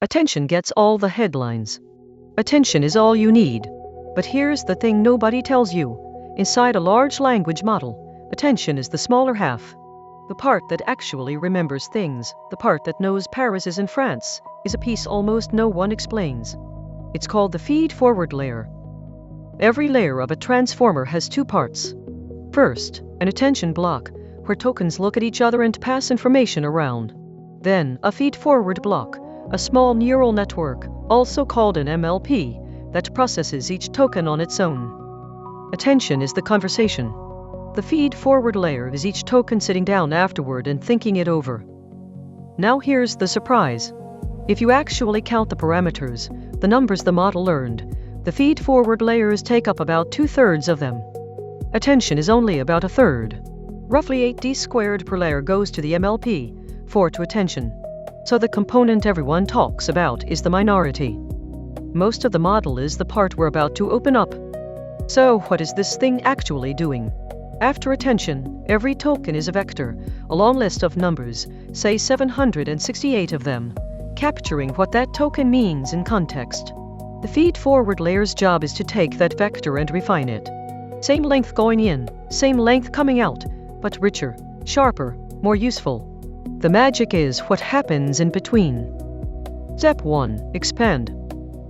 Attention gets all the headlines. Attention is all you need. But here's the thing nobody tells you. Inside a large language model, attention is the smaller half. The part that actually remembers things, the part that knows Paris is in France, is a piece almost no one explains. It's called the feed-forward layer. Every layer of a transformer has two parts. First, an attention block, where tokens look at each other and pass information around. Then, a feed-forward block, a small neural network, also called an MLP, that processes each token on its own. Attention is the conversation. The feed-forward layer is each token sitting down afterward and thinking it over. Now here's the surprise. If you actually count the parameters, the numbers the model learned, the feed-forward layers take up about 2/3 of them. Attention is only about 1/3. Roughly 8D squared per layer goes to the MLP, 4 to attention. So the component everyone talks about is the minority. Most of the model is the part we're about to open up. So what is this thing actually doing? After attention, every token is a vector, a long list of numbers, say 768 of them, capturing what that token means in context. The feed-forward layer's job is to take that vector and refine it. Same length going in, same length coming out, but richer, sharper, more useful. The magic is what happens in between. Step 1. Expand.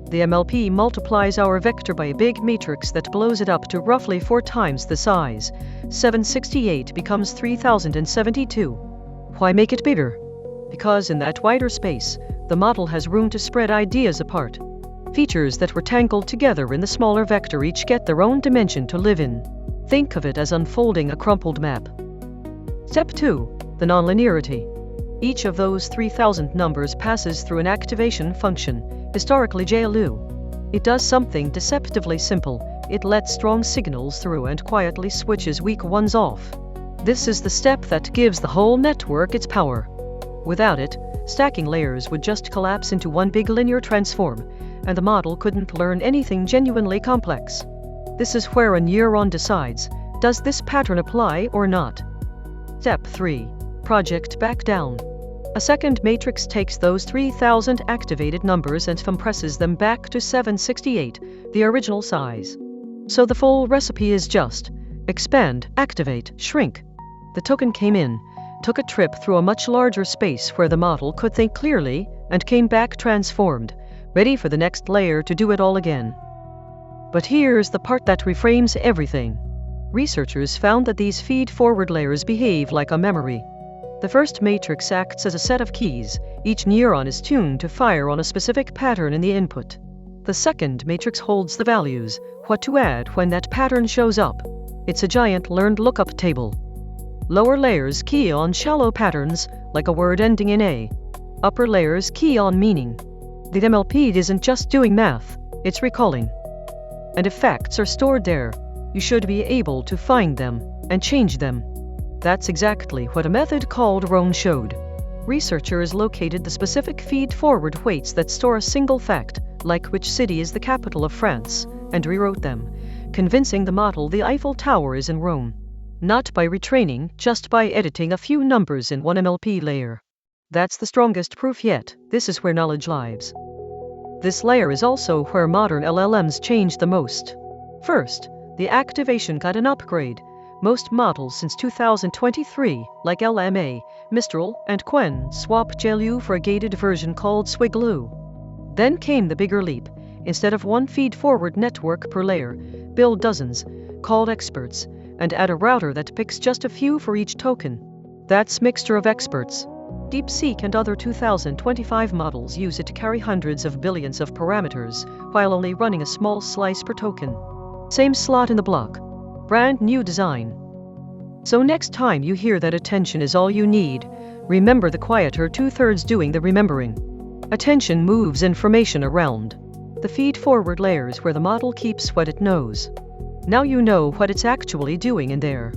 The MLP multiplies our vector by a big matrix that blows it up to roughly 4 times the size. 768 becomes 3072. Why make it bigger? Because in that wider space, the model has room to spread ideas apart. Features that were tangled together in the smaller vector each get their own dimension to live in. Think of it as unfolding a crumpled map. Step 2. The nonlinearity. Each of those 3000 numbers passes through an activation function, historically GELU. It does something deceptively simple. It lets strong signals through and quietly switches weak ones off. This is the step that gives the whole network its power. Without it, stacking layers would just collapse into one big linear transform, and the model couldn't learn anything genuinely complex. This is where a neuron decides, does this pattern apply or not? Step 3. Project back down. A second matrix takes those 3000 activated numbers and compresses them back to 768, the original size. So the full recipe is just expand, activate, shrink. The token came in, took a trip through a much larger space where the model could think clearly, and came back transformed, ready for the next layer to do it all again. But here's the part that reframes everything. Researchers found that these feed-forward layers behave like a memory. The first matrix acts as a set of keys. Each neuron is tuned to fire on a specific pattern in the input. The second matrix holds the values, what to add when that pattern shows up. It's a giant learned lookup table. Lower layers key on shallow patterns, like a word ending in A. Upper layers key on meaning. The MLP isn't just doing math, it's recalling. And if facts are stored there, you should be able to find them and change them. That's exactly what a method called ROAN showed. Researchers located the specific feed-forward weights that store a single fact, like which city is the capital of France, and rewrote them, convincing the model the Eiffel Tower is in Rome. Not by retraining, just by editing a few numbers in one MLP layer. That's the strongest proof yet. This is where knowledge lives. This layer is also where modern LLMs change the most. First, the activation got an upgrade. Most models since 2023, like LLaMA, Mistral, and Quen, swap GELU for a gated version called SwiGLU. Then came the bigger leap. Instead of one feed-forward network per layer, build dozens, called experts, and add a router that picks just a few for each token. That's mixture of experts. DeepSeek and other 2025 models use it to carry hundreds of billions of parameters, while only running a small slice per token. Same slot in the block. Brand new design. So next time you hear that attention is all you need, remember the quieter 2/3 doing the remembering. Attention moves information around. The feed-forward layers where the model keeps what it knows. Now you know what it's actually doing in there.